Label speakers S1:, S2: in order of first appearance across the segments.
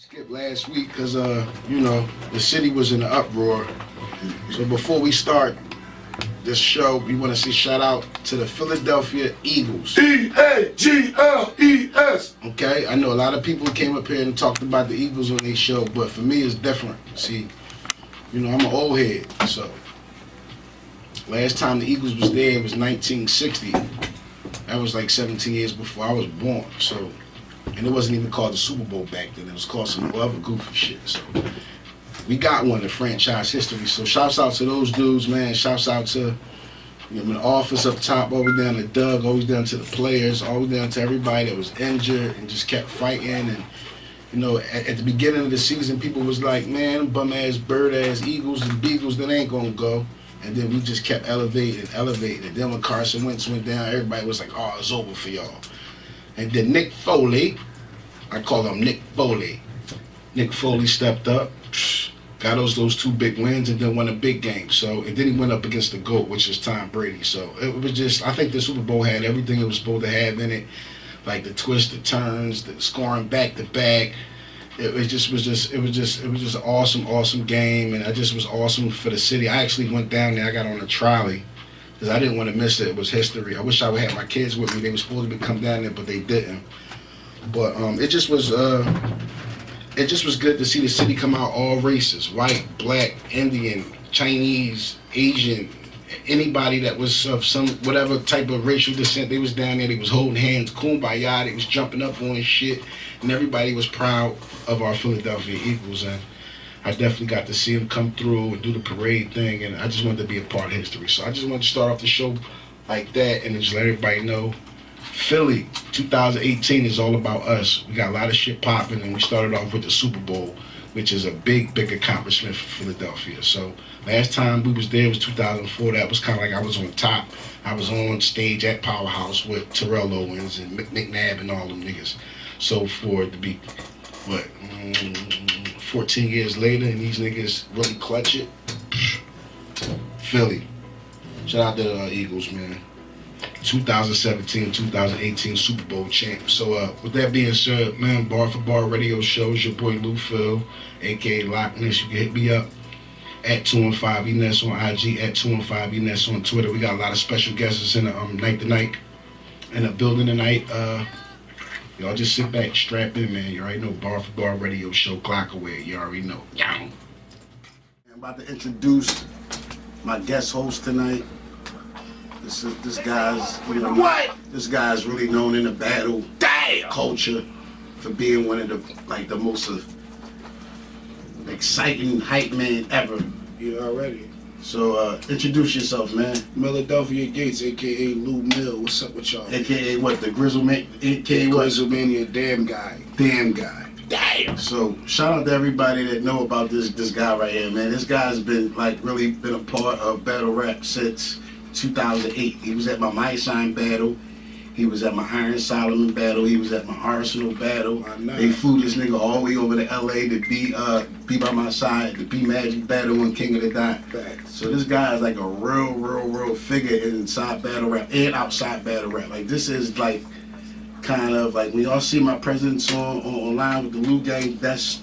S1: Skip last week because the city was in an uproar. So before we start this show, we want to say shout out to the Philadelphia Eagles.
S2: Eagles.
S1: Okay, I know a lot of people came up here and talked about the Eagles on their show, but for me it's different. See, I'm an old head, so last time the Eagles was there was 1960. That was like 17 years before I was born. So. And it wasn't even called the Super Bowl back then. It was called some other goofy shit. So we got one in franchise history. So shouts out to those dudes, man. Shouts out to the office up top, all the way down to Doug, all the way down to the players, all the way down to everybody that was injured and just kept fighting. And at the beginning of the season, people was like, man, bum ass, bird ass Eagles and Beagles, that ain't gonna go. And then we just kept elevating. And then when Carson Wentz went down, everybody was like, oh, it's over for y'all. And then Nick Foley, I call him Nick Foley. Nick Foley stepped up, got those two big wins, and then won a big game. So, and then he went up against the GOAT, which is Tom Brady. So it was just, I think the Super Bowl had everything it was supposed to have in it, like the twists, the turns, the scoring back to back. It was just an awesome game, and it just was awesome for the city. I actually went down there. I got on a trolley. Because I didn't want to miss it. It was history. I wish I would have my kids with me. They were supposed to come down there, but they didn't. But it just was good to see the city come out all races: white, black, Indian, Chinese, Asian, anybody that was of some whatever type of racial descent. They was down there. They was holding hands, kumbaya. They was jumping up on shit, and everybody was proud of our Philadelphia Eagles. And I definitely got to see him come through and do the parade thing, and I just wanted to be a part of history. So I just wanted to start off the show like that and just let everybody know Philly 2018 is all about us. We got a lot of shit popping, and we started off with the Super Bowl, which is a big accomplishment for Philadelphia. So last time we was there was 2004. That was kind of like I was on top. I was on stage at Powerhouse with Terrell Owens and McNabb and all them niggas. So for it to be, 14 years later, and these niggas really clutch it. Philly. Shout out to the Eagles, man. 2017, 2018 Super Bowl champ. So with that being said, man, Bar4Bar Radio show is your boy Lou Phil, aka Loch Ness. You can hit me up at 215 E Ness on IG, at 215 E Ness on Twitter. We got a lot of special guests in the night tonight, in the building tonight. Y'all just sit back, strap in, man. You already know Bar4Bar Radio show, Gloca Wear. You already know. I'm about to introduce my guest host tonight. This guy's really known in the battle culture for being one of the most exciting hype man ever.
S2: You already.
S1: So introduce yourself, man.
S2: Milladelphia Gates, aka Lou Mill. What's up with y'all?
S1: AKA what? The Grizzle Man? AKA what?
S2: Grizzlemania, damn guy.
S1: Damn guy. Damn. So shout out to everybody that know about this guy right here, man. This guy's been really been a part of battle rap since 2008. He was at my My Shine battle. He was at my Iron Solomon battle. He was at my Arsenal battle. They flew this nigga all the way over to LA to be by my side, the B Magic battle and King of the Dot. So this guy is like a real figure inside battle rap and outside battle rap. Like this is like kind of like when y'all see my presence online with the Lou Gang, that's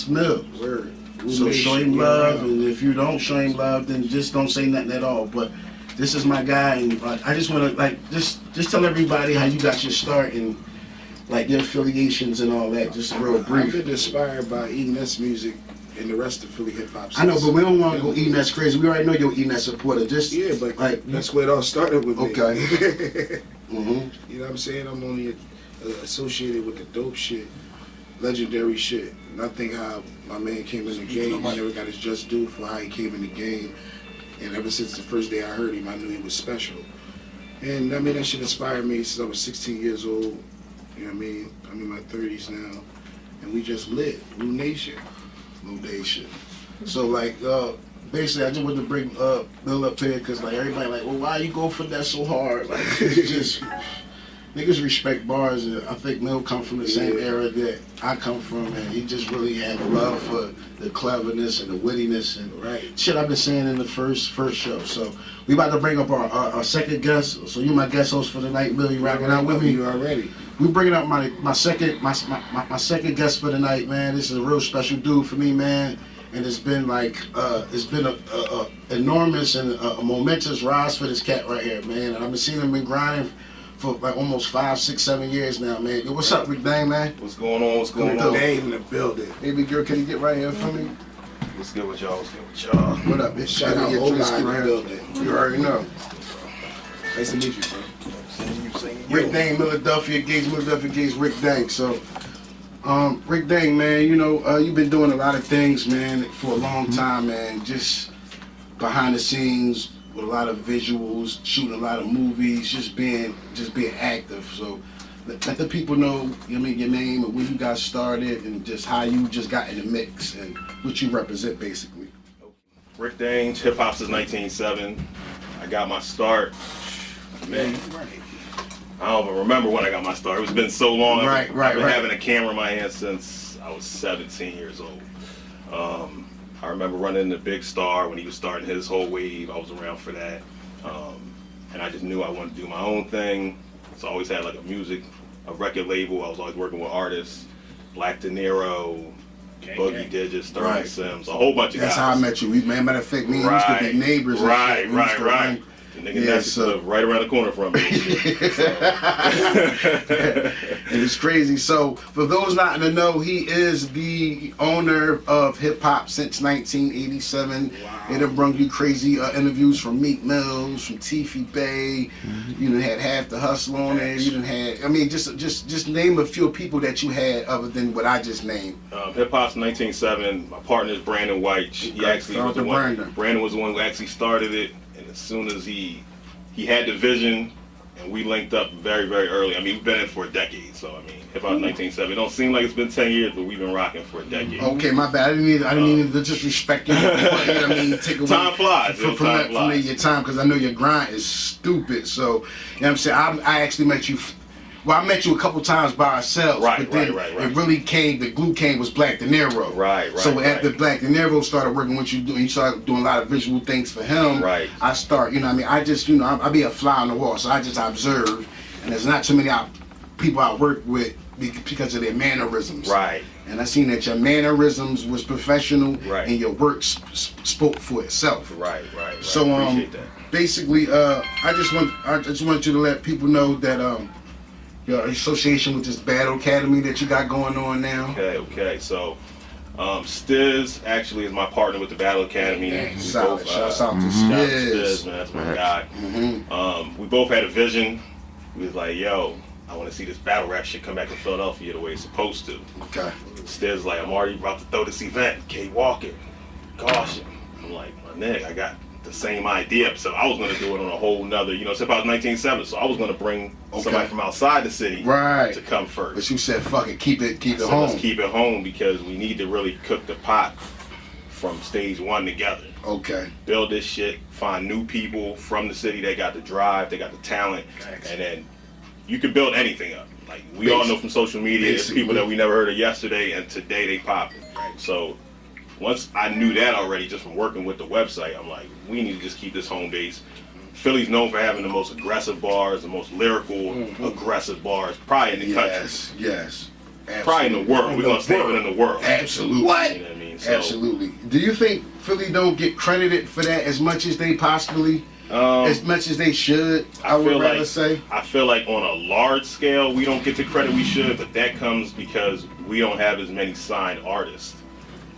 S1: Mill.
S2: Word.
S1: So show him love, and if you don't show him love, then just don't say nothing at all. But this is my guy, and I just want to just tell everybody how you got your start and your affiliations and all that. Just real brief.
S2: I've been inspired by E Ness music and the rest of Philly hip hop.
S1: I know, but we don't want to go E Ness crazy. We already know you're E Ness supporter.
S2: But that's where it all started with me.
S1: Okay.
S2: You know what I'm saying? I'm only associated with the dope shit, legendary shit. And I think how my man came in the game, he never got his just due for how he came in the game. And ever since the first day I heard him, I knew he was special. And I mean, that shit inspired me since I was 16 years old. You know what I mean? I'm in my 30s now. And we just lit. Blue Nation.
S1: Blue Nation. So basically I just wanted to bring Bill up here because everybody well, why you go for that so hard? It's just niggas respect bars, and I think Mill come from the same era that I come from, and he just really had a love for the cleverness and the wittiness and shit I've been saying in the first show. So we about to bring up our second guest. So you my guest host for the night, Mill. You rocking out with me?
S2: You already.
S1: we bringing up my second guest for the night, man. This is a real special dude for me, man. And it's been like it's been a enormous and a momentous rise for this cat right here, man. And I've been seeing him been grinding for like almost 5, 6, 7 years now, man. Yo, what's up, Rick Dang, man?
S3: What's going on? What's going on?
S2: Dang in the building.
S1: Baby girl, can you get right here for me?
S3: What's good with y'all? What's good with y'all?
S1: What up, bitch?
S2: Shout out Ola in the building.
S1: You already know.
S2: Nice to meet you, bro.
S1: Rick Dang, Milladelphia Gates, Rick Dang. So, Rick Dang, man, you know, you've been doing a lot of things, man, for a long time, man. Just behind the scenes with a lot of visuals, shooting a lot of movies, just being active. So, let the people know, your name and when you got started and just how you just got in the mix and what you represent, basically.
S3: Rick Dang, hip-hop since 1987. I got my start. Man, I don't even remember when I got my start. It's been so long. I've been having a camera in my hand since I was 17 years old. I remember running into Big Star when he was starting his whole wave. I was around for that. And I just knew I wanted to do my own thing. So I always had like a record label. I was always working with artists. Black De Niro, Boogie Digits, Sterling Sims, a whole bunch of guys.
S1: That's how I met you. Man, matter of fact, me and you used to be neighbors.
S3: Right. The nigga Ness live right around the corner from me.
S1: And it's crazy. So, for those not to know, he is the owner of HipHop since 1987.
S2: Wow.
S1: It have brung you crazy interviews from Meek Mills, from Tiffy Bay. You done had Half the Hustle on there. You done had, I mean, just name a few people that you had other than what I just named.
S3: HipHop's 1987. My partner is Brandon White. He actually was the one. Brandon was the one who actually started it. And as soon as he had the vision, and we linked up very, very early. I mean, we've been in it for a decade, so I mean, HipHop 1987. It don't seem like it's been 10 years, but we've been rocking for a decade.
S1: Okay, my bad. I didn't mean to disrespect you. You know what I mean? Take away
S3: time flies.
S1: From your time, because I know your grind is stupid. So, you know what I'm saying? I actually met you. Well, I met you a couple times by ourselves, but then it really came, the glue came was Black De Niro. So after Black De Niro started working with you started doing a lot of visual things for him. I start, you know what I mean? I just, you know, I be a fly on the wall, so I just observe, and there's not too many people I work with because of their mannerisms. And I seen that your mannerisms was professional, and your work spoke for itself. So,
S3: appreciate that.
S1: Basically, I just want you to let people know that, your association with this Battle Academy that you got going on now.
S3: Okay. So, Stiz actually is my partner with the Battle Academy.
S1: Shouts out to
S3: Stiz, man, that's my guy. We both had a vision. We was like, yo, I want to see this battle rap shit come back to Philadelphia the way it's supposed to. Stiz like, I'm already about to throw this event. K Walker, Caution. I'm like, my nigga, I got the same idea, so I was going to do it on a whole nother, you know, it's about 1970, so I was going to bring somebody from outside the city to come first.
S1: But you said, fuck it, keep it home.
S3: Let's keep it home because we need to really cook the pot from stage one together. Build this shit, find new people from the city that got the drive, they got the talent, and then you can build anything up. Like, we all know from social media, there's people that we never heard of yesterday, and today they popping. So, once I knew that already just from working with the website, I'm like, we need to just keep this home base. Philly's known for having the most aggressive bars, the most lyrical, aggressive bars, probably in the country.
S1: Yes.
S3: Probably in the world. We're going to stamp it in the world.
S1: Absolutely.
S3: You know what I mean? So,
S1: absolutely. Do you think Philly don't get credited for that as much as they possibly, as much as they should, I would rather say?
S3: I feel like on a large scale, we don't get the credit we should, but that comes because we don't have as many signed artists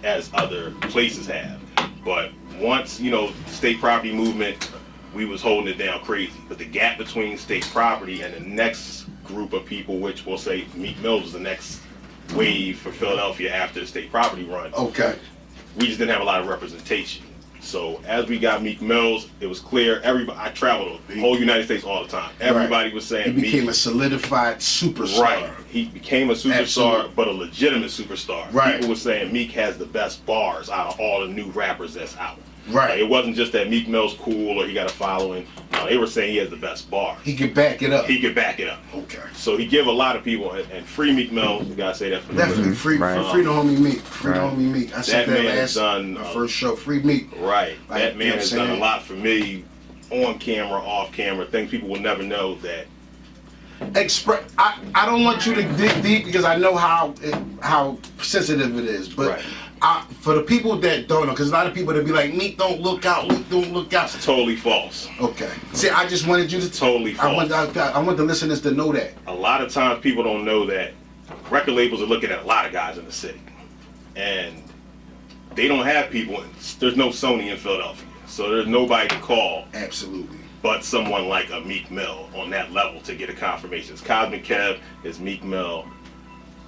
S3: as other places have. But once, you know, state property movement, we was holding it down crazy. But the gap between state property and the next group of people, which we'll say Meek Mills is the next wave for Philadelphia after the state property run. We just didn't have a lot of representation. So as we got Meek Mills, it was clear. Everybody, I traveled the whole United States all the time. Everybody was saying
S1: he became a solidified superstar.
S3: He became a superstar, but a legitimate superstar. People were saying Meek has the best bars out of all the new rappers that's out. Like, it wasn't just that Meek Mill's cool or he got a following. No, they were saying he has the best bars.
S1: He could back it up.
S3: So he give a lot of people, and free Meek Mills, you gotta say that for
S1: definitely free the homie Meek. Free the homie Meek. I said that last
S3: done,
S1: first show. Free Meek.
S3: That man has done a lot for me, on camera, off camera, things people will never know that
S1: I don't want you to dig deep because I know how sensitive it is, but for the people that don't know, because a lot of people that be like, Meek don't look out, Meek don't look out.
S3: It's totally false.
S1: Okay. See, I just wanted you to
S3: totally false.
S1: I want the listeners to know that.
S3: A lot of times people don't know that record labels are looking at a lot of guys in the city, and they don't have people. There's no Sony in Philadelphia, so there's nobody to call.
S1: Absolutely.
S3: But someone like a Meek Mill on that level to get a confirmation. It's Cosmic Kev, it's Meek Mill.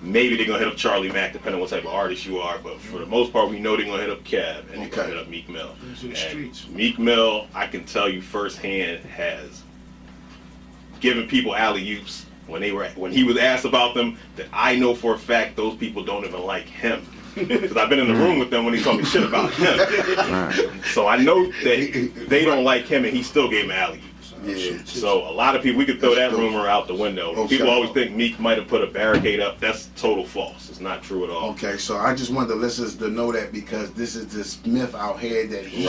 S3: Maybe they're going to hit up Charlie Mack, depending on what type of artist you are. But for the most part, we know they're going to hit up Kev and they're going to hit up Meek Mill. And Meek Mill, I can tell you firsthand, has given people alley-oops when he was asked about them that I know for a fact those people don't even like him. Because I've been in the room with them when he told me shit about him. So I know that they don't like him, and he still gave him alley-oops.
S1: Yeah.
S3: So a lot of people, we could throw that rumor out the window.
S1: Okay.
S3: People always think Meek might have put a barricade up. That's total false. It's not true at all.
S1: Okay, so I just want the listeners to know that because this is this myth out here that he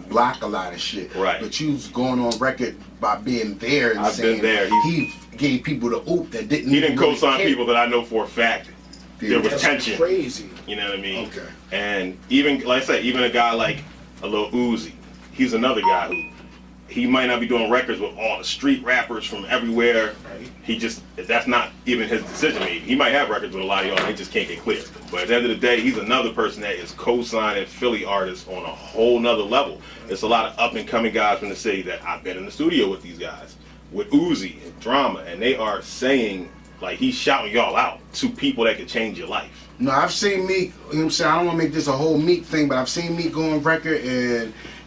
S1: block a lot of shit.
S3: Right.
S1: But you've gone on record by being there and saying he gave people the oop that didn't.
S3: He didn't co-sign
S1: care.
S3: people that I know for a fact. There was tension.
S2: Crazy.
S3: You know what I mean?
S1: Okay.
S3: And even, like I said, even a guy like a Lil Uzi, he's another guy who, he might not be doing records with all the street rappers from everywhere. He just, that's not even his decision making. He might have records with a lot of y'all, they just can't get clear. But at the end of the day, he's another person that is co-signing Philly artists on a whole nother level. There's a lot of up and coming guys from the city that I've been in the studio with these guys, with Uzi and Drama, and they are saying, like, he's shouting y'all out to people that can change your life.
S1: No, I've seen Meek, you know what I'm saying, I don't want to make this a whole Meek thing, but I've seen Meek go on record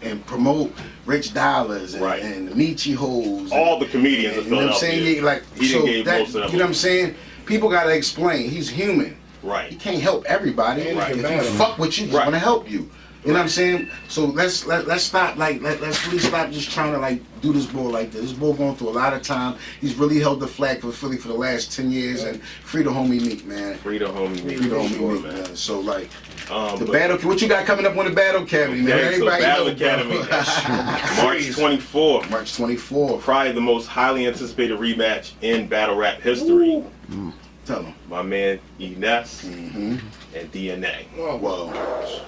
S1: and promote Rich Dollars and the Michi Hoes.
S3: All the comedians of Philadelphia.
S1: You know what I'm saying? Like,
S3: he didn't give most of them.
S1: You know what I'm saying? People got to explain. He's human.
S3: Right.
S1: He can't help everybody.
S3: Right.
S1: If you fuck with you, he's going to help you. You know what I'm saying? So let's stop let's really stop just trying to like do this bull like this. This bull going through a lot of time. He's really held the flag for Philly for the last 10 years and free the homie Meek, man.
S3: Free the homie Meek.
S1: Free the homie Meek, man. So like the battle, what you got coming up on the Battle Academy, man? Everybody
S3: Battle
S1: know,
S3: Academy, March 24th.
S1: March 24th.
S3: Probably the most highly anticipated rematch in battle rap history.
S1: Tell him.
S3: My man E Ness and DNA.
S1: Whoa.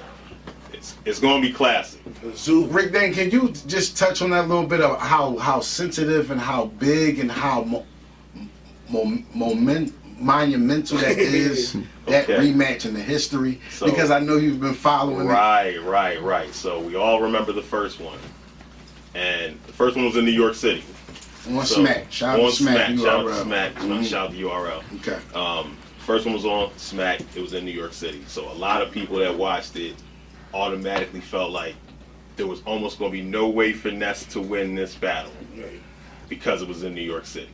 S3: It's gonna be classic.
S1: Rick Dane, can you just touch on that a little bit of how sensitive and how big and how monumental that is, that rematch in the history? So, because I know you've been following it.
S3: Right. So we all remember the first one. And the first one was in New York City.
S1: On Smack. Shout out to Smack.
S3: Shout out to Smack. Shout out to URL.
S1: Okay.
S3: First one was on Smack. It was in New York City. So a lot of people that watched it automatically felt like there was almost going to be no way for Ness to win this battle because it was in New York City.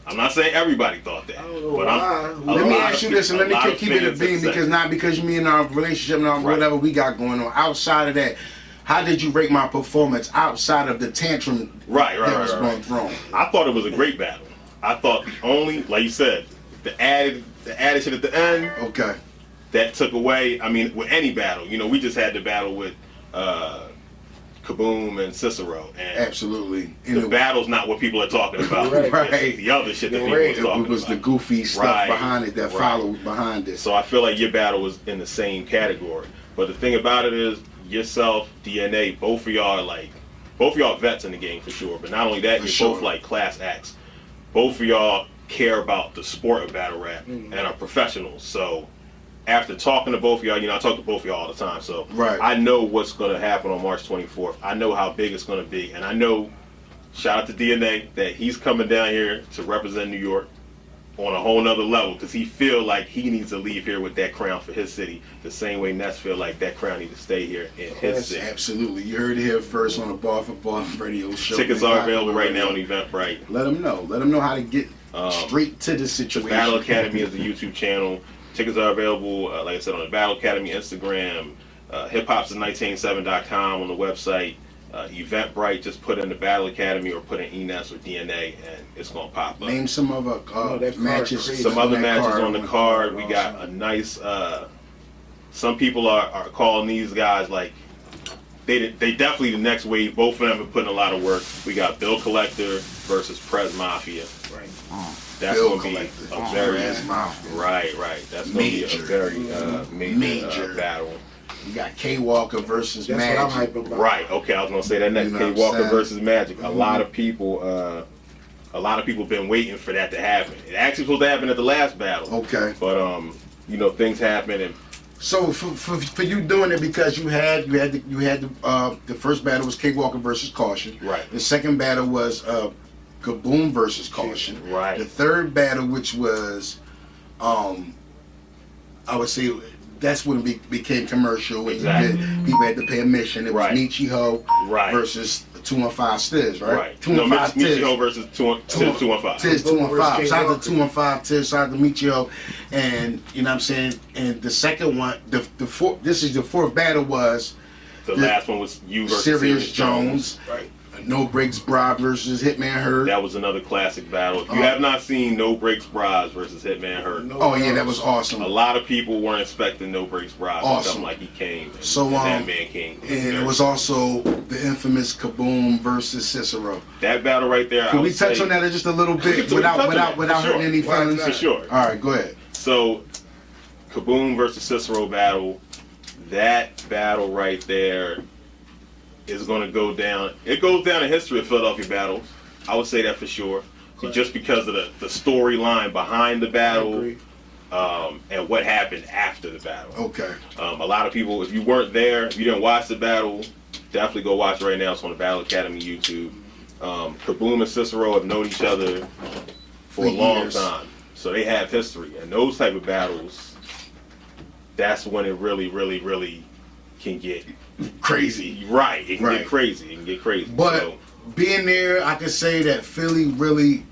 S3: I'm not saying everybody thought that, but
S1: let me ask you this, and let me keep it a beam, because me and our relationship and whatever we got going on. Outside of that, how did you rate my performance outside of the tantrum that was going thrown?
S3: I thought it was a great battle. I thought the only, like you said, the added shit at the end.
S1: Okay.
S3: That took away, I mean, with any battle, you know, we just had the battle with Kaboom and Cicero. And
S1: absolutely.
S3: The battle's not what people are talking about.
S1: Right.
S3: The other shit that people are talking about.
S1: It was the goofy stuff behind it that followed behind it.
S3: So I feel like your battle was in the same category. But the thing about it is, yourself, DNA, both of y'all vets in the game for sure. But not only that, you're both like class acts. Both of y'all care about the sport of battle rap and are professionals. So after talking to both of y'all, you know, I talk to both of y'all all the time, so I know what's going to happen on March 24th. I know how big it's going to be, and I know, shout out to DNA, that he's coming down here to represent New York on a whole nother level, because he feel like he needs to leave here with that crown for his city, the same way Ness feel like that crown needs to stay here in his city.
S1: Absolutely. You heard it here first on the Bar4Bar Radio show.
S3: Tickets are available right now on Eventbrite.
S1: Let them know how to get straight to the situation.
S3: The Battle Academy is the YouTube channel. Tickets are available, like I said, on the Battle Academy Instagram, hiphopsince197.com on the website, Eventbrite. Just put in the Battle Academy or put in E Ness or DNA, and it's gonna pop up.
S1: Name some other matches.
S3: Some other matches on the card. We got a nice. Some people are calling these guys like they definitely the next wave. Both of them have put in a lot of work. We got Bill Collector versus Prez Mafia.
S2: Right.
S3: That's
S2: Bill
S3: gonna be
S2: Collector.
S3: a very
S2: Prez Mafia.
S3: right. That's gonna be a very major battle.
S1: You got K Walker versus
S2: That's
S1: Magic.
S2: what I'm hyped about.
S3: Right. Okay, I was gonna say that next.
S1: You know
S3: K
S1: what I'm
S3: Walker
S1: saying?
S3: versus Magic. A lot of people. A lot of people been waiting for that to happen. It actually supposed to happen at the last battle.
S1: Okay.
S3: But things happen and.
S1: So for you doing it because you had the first battle was K Walker versus Caution.
S3: Right.
S1: The second battle was Kaboom versus Caution.
S3: Right.
S1: The third battle, which was I would say that's when it became commercial.
S3: Exactly.
S1: People had to pay admission. It was
S3: Right.
S1: Michiho versus 215 Stiz, right?
S3: Right.
S1: 215 Stiz.
S3: Michiho versus 215.
S1: Tiz 215. Shout out to
S2: K
S1: 215. Tiz, shout out to Michio. And you know what I'm saying? And the second one, the fourth, this is the fourth battle was
S3: The last one was you versus
S1: Serious Jones.
S2: Right.
S1: No Breaks Bra versus Hitman Herd.
S3: That was another classic battle. If you have not seen No Breaks Bras versus Hitman Herd,
S2: No
S1: Oh yeah,
S2: doubt.
S1: that was awesome.
S3: a lot of people weren't expecting No Breaks Bras to
S1: Awesome.
S3: come like he came. And,
S1: So,
S3: and that man came.
S1: And it was also the infamous Kaboom versus Cicero.
S3: that battle right there.
S1: Can
S3: I
S1: we
S3: would
S1: touch
S3: say-
S1: on that just a little
S3: We
S1: bit
S3: can touch on that,
S1: without
S3: for
S1: hurting
S3: sure.
S1: any
S2: Why
S1: feelings?
S2: not?
S3: For sure.
S1: All right, go ahead.
S3: So, Kaboom versus Cicero battle, that battle right there is going to go down. It goes down in history of Philadelphia battles. I would say that for sure. Just because of the storyline behind the
S2: I
S3: battle
S2: agree.
S3: and what happened after the battle.
S1: Okay.
S3: A lot of people, if you weren't there, if you didn't watch the battle, definitely go watch it right now. It's on the Battle Academy YouTube. Kaboom and Cicero have known each other for a long
S1: years.
S3: time. So they have history. And those type of battles, that's when it really, really, really can get
S1: Crazy.
S3: right. It can
S1: Right.
S3: get crazy. It can get crazy.
S1: But
S3: So,
S1: being there, I can say that Philly really,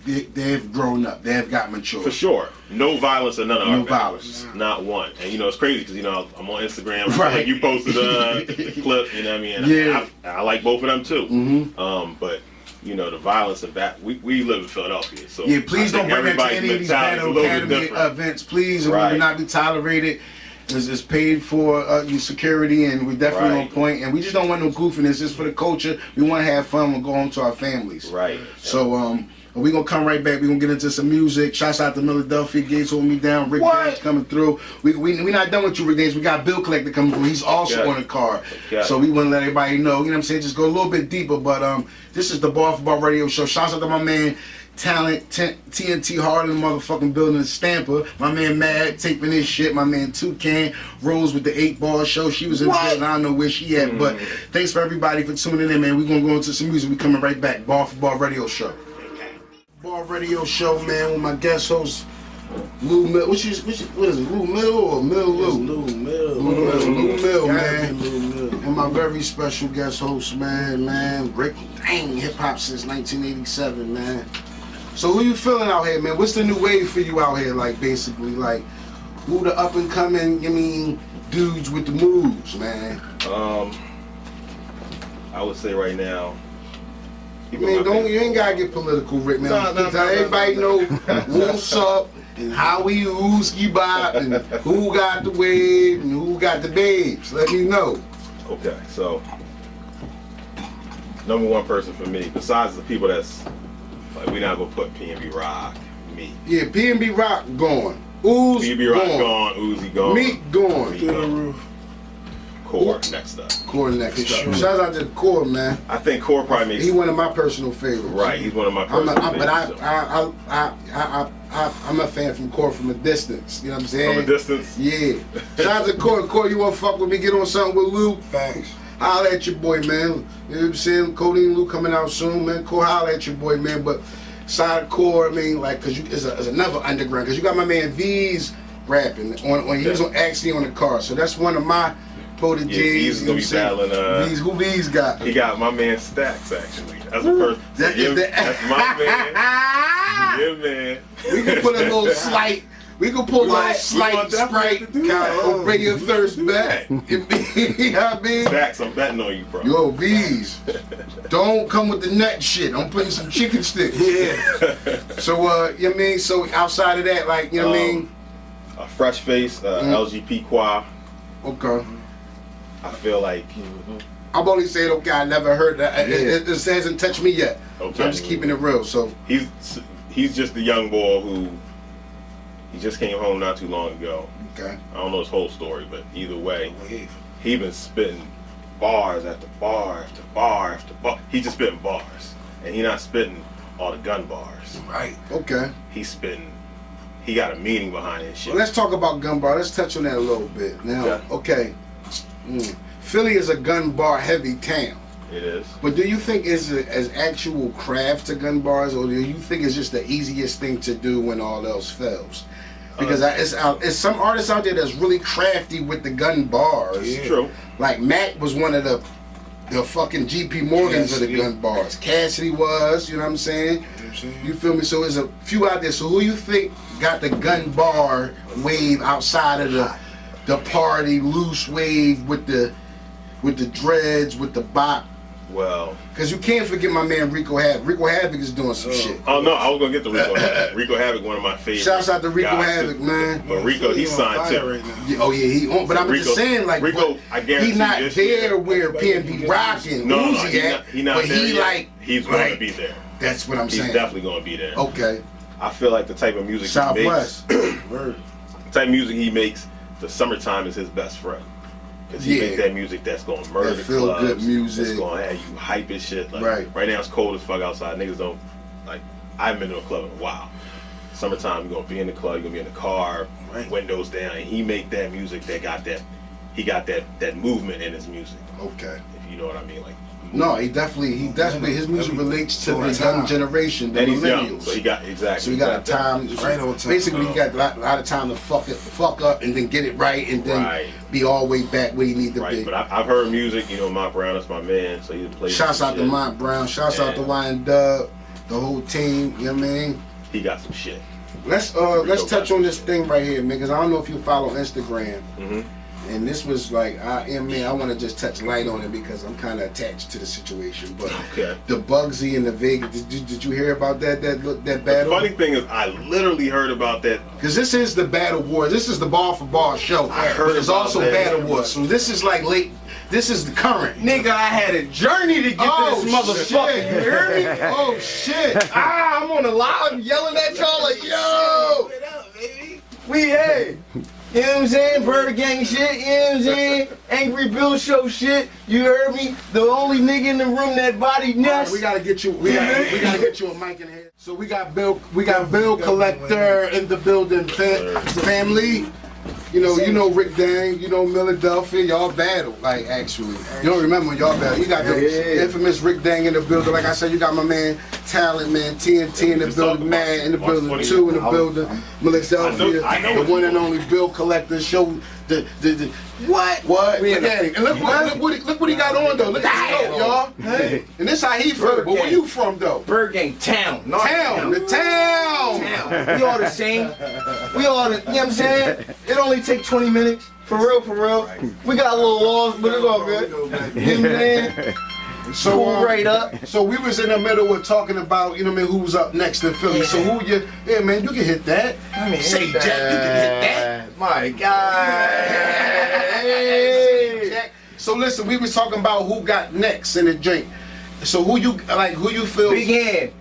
S1: they've grown up. They have got mature.
S3: for sure, no violence in none of
S1: No
S3: our battles.
S1: violence.
S3: Not one. And it's crazy because I'm on Instagram.
S1: Right.
S3: Like you posted a clip. You know what I mean? And
S1: Yeah.
S3: I like both of them too.
S1: Mm-hmm.
S3: But the violence and we live in Philadelphia, so
S1: Yeah, please
S3: I
S1: don't
S3: think
S1: bring that to
S3: everybody's
S1: any of these
S3: mentality is
S1: Battle
S3: a little bit
S1: Academy
S3: different.
S1: events, please. It will
S3: Right.
S1: not be tolerated. It's paid for your security, and we're definitely
S3: Right.
S1: on point. And we just don't want no goofiness. It's for the culture. We want to have fun and go home to our families.
S3: Right.
S1: So we're going to come right back. We're going to get into some music. Shouts out to Milladelphia Gates holding me down. Rick
S2: What?
S1: James coming through. We not done with you, Rick James. We got Bill Collector coming through. He's also
S3: Okay.
S1: on the card.
S3: Okay.
S1: So we want to let everybody know. You know what I'm saying? Just go a little bit deeper. But this is the Bar4Bar Radio Show. Shouts out to my man Talent, TNT Hard in the motherfucking building, Stamper. My man Mad taping his shit. My man Toucan Rose with the 8-Ball show. She was in the building. I don't know where she at. But thanks for everybody for tuning in, man. We're going to go into some music. We coming right back. Bar4Bar Radio Show. Bar Radio Show, man, with my guest host, Lou Mill. What is it, Lou Mill or Mill Lou?
S2: Lou Mill.
S1: Lou Mill,
S2: Gotta
S1: man.
S2: be Lou Mill.
S1: And my very special guest host, man, Rick, hip-hop since 1987, man. So who you feeling out here, man? What's the new wave for you out here, like, basically? Like, who the up-and-coming, dudes with the moves, man?
S3: I would say right now.
S1: You ain't gotta get political, Rick, man. Everybody know what's up and how we ooski bop and who got the wave and who got the babes. Let me know.
S3: Okay, so number one person for me, besides the people that's like, we're not gonna put P&B Rock, me.
S1: Yeah, P&B Rock gone. Ooze
S3: P&B Rock
S1: gone.
S3: gone, Uzi gone.
S1: Meat gone.
S3: Meat gone. Core next up.
S1: Core next up.
S2: Sure.
S1: Shout out to Core, man.
S3: I think Core probably makes
S1: He one of my personal favorites.
S3: right. He's one of my
S1: I'm
S3: personal
S1: a, I'm a fan from Core from a distance. You know what I'm saying?
S3: From a distance.
S1: Yeah. Shout out to Core. Core, you wanna fuck with me? Get on something with Lou?
S2: Thanks.
S1: Holla at your boy, man. You know what I'm saying? Codeine Lou coming out soon, man. Core, holla at your boy, man. But side Core, I mean, like, cause it's another underground. Cause you got my man V's rapping on. He was on actually on the car. So that's one of my proteges.
S3: V's
S1: you know
S3: gonna
S1: what I'm
S3: be battling.
S1: V's, who V's got?
S3: He got my man Stacks actually. That's a person. That's my man. Your man.
S1: We can put a little slight. We can pull a little slight
S3: gonna definitely
S1: Sprite,
S3: do that.
S1: kind of bring your thirst back. You know what I mean?
S3: Stacks, I'm betting on you, bro.
S1: Yo, V's, don't come with the nut shit. I'm putting some chicken sticks.
S2: Yeah.
S1: So, you know what I mean? So, outside of that, like, you know what I mean?
S3: A fresh face, LGP Qua.
S1: Okay.
S3: I feel like
S1: I'm only saying, okay, I never heard that. It hasn't touched me yet.
S3: Okay.
S1: I'm just keeping it real. So
S3: he's just the young boy who he just came home not too long ago.
S1: okay.
S3: I don't know his whole story, but either way, he been spitting bars after bar after bar after bar. He just spitting bars, and he not spitting all the gun bars.
S2: Right.
S1: Okay.
S3: He's spitting. He got a meaning behind his shit.
S1: Well, let's talk about gun bar. Let's touch on that a little bit. Now, okay. Philly is a gun bar heavy town.
S3: It is.
S1: But do you think it's as actual craft to gun bars, or do you think it's just the easiest thing to do when all else fails? Because it's some artists out there that's really crafty with the gun bars.
S3: It's true.
S1: Like Mac was one of the fucking GP Morgans of the gun bars. Cassidy was, you know what I'm saying? You feel me? So there's a few out there. So who you think got the gun bar wave outside of the party loose wave with the dreads, with the bop?
S3: Well,
S1: because you can't forget my man Rico Havoc. Rico Havoc is doing some shit.
S3: Oh no, I was gonna get to Rico Havoc. Rico Havoc, one of my favorites.
S1: Shouts out to Rico
S3: guys,
S1: Havoc,
S3: too.
S1: man.
S3: But Rico, he's signed too.
S2: Right now.
S1: Yeah, oh yeah, he on. But I'm just saying, like,
S3: Rico, I guarantee
S1: he's not
S3: this
S1: there
S3: year-
S1: where PNB rocking
S3: No,
S1: Uzi at.
S3: he not
S1: but
S3: there
S1: he
S3: yet.
S1: like
S3: He's going
S1: right.
S3: to be there.
S1: That's what I'm
S3: He's
S1: saying.
S3: definitely going to be there.
S1: Okay.
S3: I feel like the type of music
S1: Southwest.
S3: he makes, the type of music he makes, the summertime is his best friend. Because he makes that music that's going to murder
S1: That
S3: the
S1: feel
S3: clubs.
S1: good music.
S3: It's going to have you hype as shit. Like,
S1: Right
S3: now it's cold as fuck outside. Niggas don't, like, I haven't been to a club in a while. Summertime, you're going to be in the club, you're going to be in the car, windows down, and he make that music that got that, he got that movement in his music.
S1: Okay.
S3: If you know what I mean. Like,
S1: no, he definitely, his music relates to the young generation, the
S3: and he's young,
S1: millennials.
S3: so he got, exactly.
S1: So he got a time,
S2: Right on time.
S1: basically he got a lot of time to fuck up and then get it right and then be all the way back where you need to be.
S3: But I've heard music, you know, Mont Brown is my man, so he plays.
S1: Shouts out to Mont Brown, shouts out to Y&Dub, the whole team, you know what I mean?
S3: He got some shit.
S1: Let's touch on this thing right here, man, because I don't know if you follow Instagram. And this was like, I want to just touch light on it because I'm kind of attached to the situation. But the Bugsy and the Vegas, did you hear about that battle?
S3: The funny thing is, I literally heard about that.
S1: Because this is the Battle Wars. This is the Bar4Bar show.
S3: I heard
S1: but it's
S3: about
S1: also
S3: that.
S1: Battle Wars. So this is like late. This is the current.
S4: Nigga, I had a journey to get to this motherfucker.
S1: Shit.
S4: You hear me?
S1: Oh shit!
S4: I'm on the live yelling at y'all like, yo, we hey. You know what I'm saying? Bird Gang shit, you know what I'm saying? Angry Bill Show shit, you heard me? The only nigga in the room that body Ness.
S1: We gotta get you. We gotta get you a mic in the head. So we got Bill Collector in the building, family. You know Rick Dang, you know Milladelphia, y'all battle, like actually. You don't remember when y'all battle. You got the infamous Rick Dang in the building. Like I said, you got my man Talent, man, TNT in the building, Mad in the building, 2 in the building, Milladelphia,
S3: I know
S1: the one and only Bill Collector, show the what? Look at him. And look what he got on though. Look at his coat, y'all. Hey. And this how he feel. But where you from though?
S4: Bird Gang town.
S1: The town.
S4: We all the same. We all the, you know what I'm saying? It only take 20 minutes. For real. We got a little laws, but it's all good. You know what I'm saying?
S1: So
S4: pull right up.
S1: So we was in the middle of talking about, you know what I mean, who's up next in Philly. So who you, man, you can hit that. Say Jack, you can hit that.
S4: My God.
S1: Say Jack. So listen, we was talking about who got next in the drink. So who you feel?
S4: Big Hand,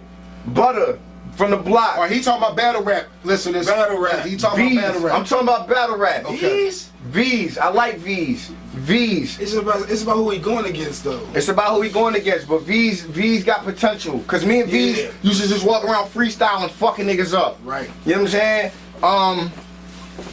S4: Butter from the block.
S1: Or he talking about battle rap. Listen,
S4: battle rap.
S1: He talking
S4: V's.
S1: about battle rap.
S4: I'm talking about battle rap.
S1: Okay.
S4: V's. I like V's. V's.
S2: It's about who he going against though.
S4: It's about who we going against, but V's got potential. Cause me and V's used to just walk around freestyling, fucking niggas up.
S1: Right.
S4: You know what I'm saying?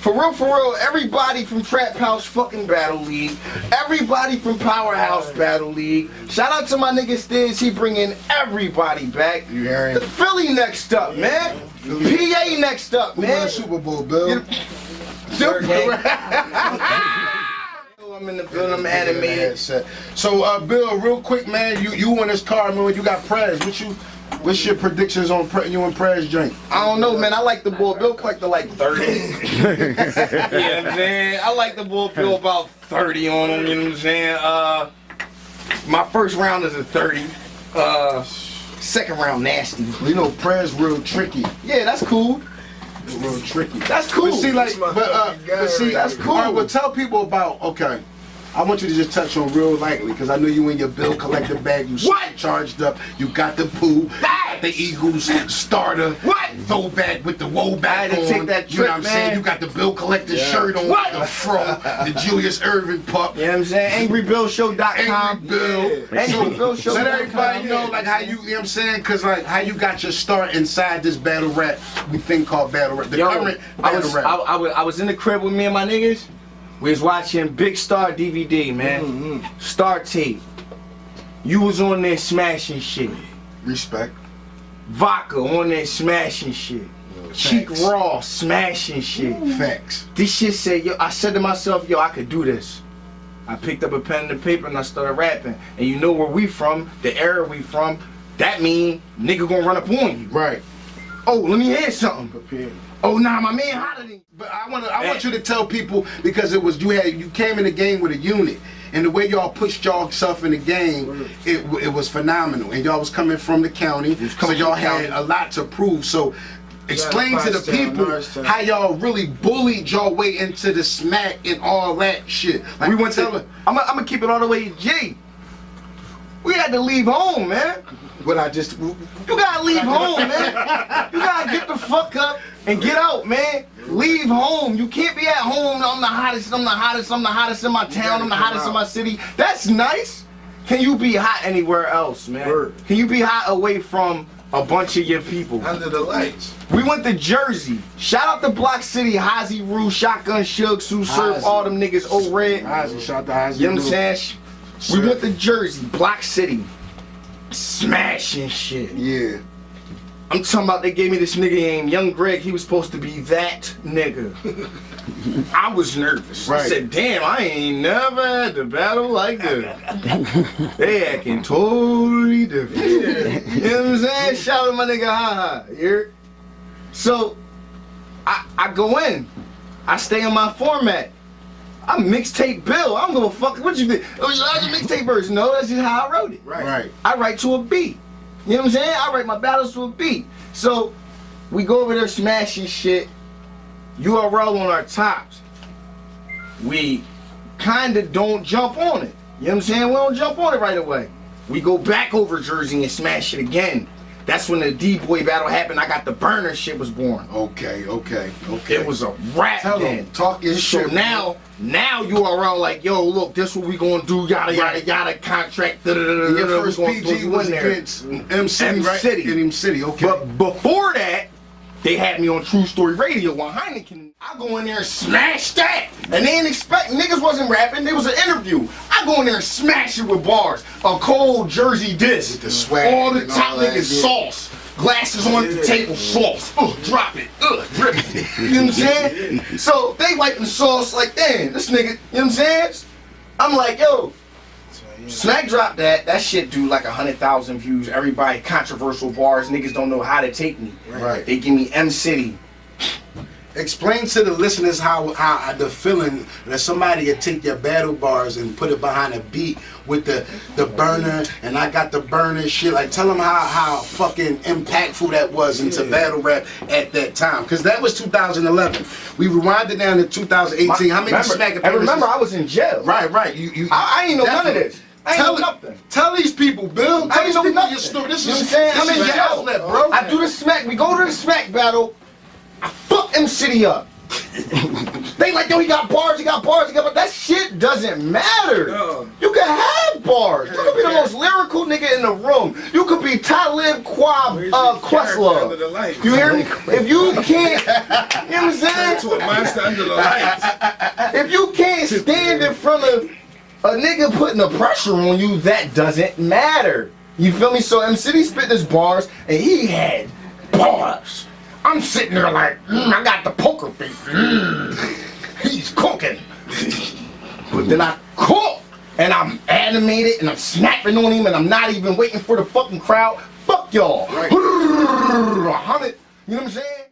S4: For real, everybody from Trap House fucking Battle League, everybody from Powerhouse Battle League. Shout out to my nigga Stiz, he bringing everybody back.
S1: You hearing?
S4: The Philly next up, man. PA next up,
S1: Who won
S4: man.
S1: the Super Bowl, Bill?
S4: I'm in the building, I'm animated.
S1: So, Bill, real quick, man, you on this car, man, you got Prez. What's your predictions on you and Prez drink?
S4: I don't know, man. I like the bull. Bill collected like 30. You know what I'm saying? I like the bull Bill about 30 on him, you know what I'm saying? My first round is a 30. Second round nasty.
S1: You know, Prez real tricky.
S4: Yeah, that's cool.
S1: Real tricky.
S4: That's cool.
S1: But see, like, but see,
S4: that's cool.
S1: All right, well, tell people about. Okay, I want you to just touch on real lightly, because I know you in your bill collector bag, you
S4: What?
S1: charged up, you got the poo, the Eagles starter,
S4: What?
S1: throwback with the woe back
S4: I had to
S1: on.
S4: take that
S1: You know
S4: trip,
S1: what I'm saying?
S4: man.
S1: You got the bill collector shirt on,
S4: What?
S1: the fro, the Julius Irving pup.
S4: You know what I'm saying? AngryBillShow.com.
S1: Angry Bill.
S4: AngryBillShow.com.
S1: Let everybody know, like, how you know what I'm saying? Because, like, how you got your start inside this battle rap, we think called battle rap, the current battle rap.
S4: I was in the crib with me and my niggas. We was watching Big Star DVD, man. Star Tape. You was on there smashing shit.
S1: Respect.
S4: Vodka on there smashing shit. Cheek
S1: Facts.
S4: Raw smashing shit.
S1: Facts.
S4: This shit said, yo, I said to myself, yo, I could do this. I picked up a pen and paper and I started rapping. And you know where we from, the era we from, that mean nigga gonna run up on you.
S1: Right.
S4: Oh, let me hear something.
S1: Prepared.
S4: Oh, nah, my man hotter than you.
S1: But I want you to tell people, because it was you came in the game with a unit, and the way y'all pushed y'all stuff in the game, it was phenomenal. And y'all was coming from the county, so y'all had a lot to prove. So explain to the people how y'all really bullied y'all way into the smack and all that shit. Like,
S4: We went to. I'm gonna keep it all the way G. We had to leave home, man.
S1: What I just
S4: You gotta leave home, man. You gotta get the fuck up and get out, man. Leave home. You can't be at home. I'm the hottest. I'm the hottest. I'm the hottest in my town. I'm the hottest in my city. That's nice. Can you be hot anywhere else, man?
S2: Word.
S4: Can you be hot away from a bunch of your people?
S2: Under the lights.
S4: We went to Jersey. Shout out to Block City, Hazy Rue, Shotgun Shug, Sue Surf,
S1: Hazy.
S4: all them niggas, O Red.
S1: Ozzy, shout to Ozzy.
S4: You know what I'm saying? We went to Jersey, Block City. Smashing shit.
S1: Yeah.
S4: I'm talking about they gave me this nigga named Young Greg. He was supposed to be that nigga. I was nervous.
S1: Right.
S4: I said, damn, I ain't never had to battle like this. They acting totally different. You know what I'm saying? Shout out to my nigga Ha. You hear? So, I go in. I stay on my format. I'm mixtape Bill. I don't give a fuck what you think. Oh, that's a mixtape version. No, that's just how I wrote it.
S1: Right.
S4: I write to a beat. You know what I'm saying? I write my battles to a beat. So we go over there smashing shit. URL on our tops. We kinda don't jump on it. You know what I'm saying? We don't jump on it right away. We go back over Jersey and smash it again. That's when the D-Boy battle happened. I got the burner shit was born.
S1: Okay.
S4: It was a rap
S1: Tell
S4: then.
S1: them, talk your
S4: So
S1: shit.
S4: now URL like, yo, look, this what we gonna do, yada yada yada, contract, da da da da.
S1: Your first PG was against M City, right?
S4: City.
S1: In M City, okay.
S4: But before that, they had me on True Story Radio on Heineken. I go in there and smash that. And they didn't expect, niggas wasn't rapping, there was an interview. I go in there and smash it with bars. A cold Jersey disc.
S1: With the swag
S4: all the
S1: and
S4: top
S1: all that,
S4: niggas
S1: yeah.
S4: sauce. Glasses on the table, sauce. Drop it. Drip it. You know what I'm saying? So they wiping sauce like, damn, this nigga, you know what I'm saying? I'm like, yo, Smack dropped that. That shit do like 100,000 views. Everybody controversial bars. Niggas don't know how to take me.
S1: Right.
S4: They give me M City.
S1: Explain to the listeners how the feeling that somebody would take your battle bars and put it behind a beat with the burner, and I got the burner shit. Like, tell them how fucking impactful that was into battle rap at that time. Because that was 2011. We rewinded down to 2018. How many smack
S4: I remember I was in jail.
S1: Right.
S4: I ain't know none of
S1: definitely.
S4: this. I ain't know nothing.
S1: Tell these people, Bill.
S4: I
S1: Tell
S4: ain't
S1: these
S4: know
S1: people
S4: nothing.
S1: your story. This
S4: You know
S1: is
S4: what I'm saying? I'm in
S1: your
S4: jail.
S1: outlet, bro.
S4: I do the smack. We go to the smack battle. I fuck M City up. They like, yo, he got bars, but that shit doesn't matter.
S2: No.
S4: You can have bars. You can be the most lyrical nigga in the room. You could be Talib Kwab
S2: Under
S4: Questlove.
S2: the lights.
S4: You hear me? If you can't, you know what I'm saying?
S2: To a monster under the lights.
S4: If you can't stand in front of a nigga putting the pressure on you, that doesn't matter. You feel me? So M City spit his bars, and he had bars. I'm sitting there like, I got the poker face. He's cooking. But then I cook, and I'm animated, and I'm snapping on him, and I'm not even waiting for the fucking crowd. Fuck y'all.
S1: Right.
S4: 100, you know what I'm saying?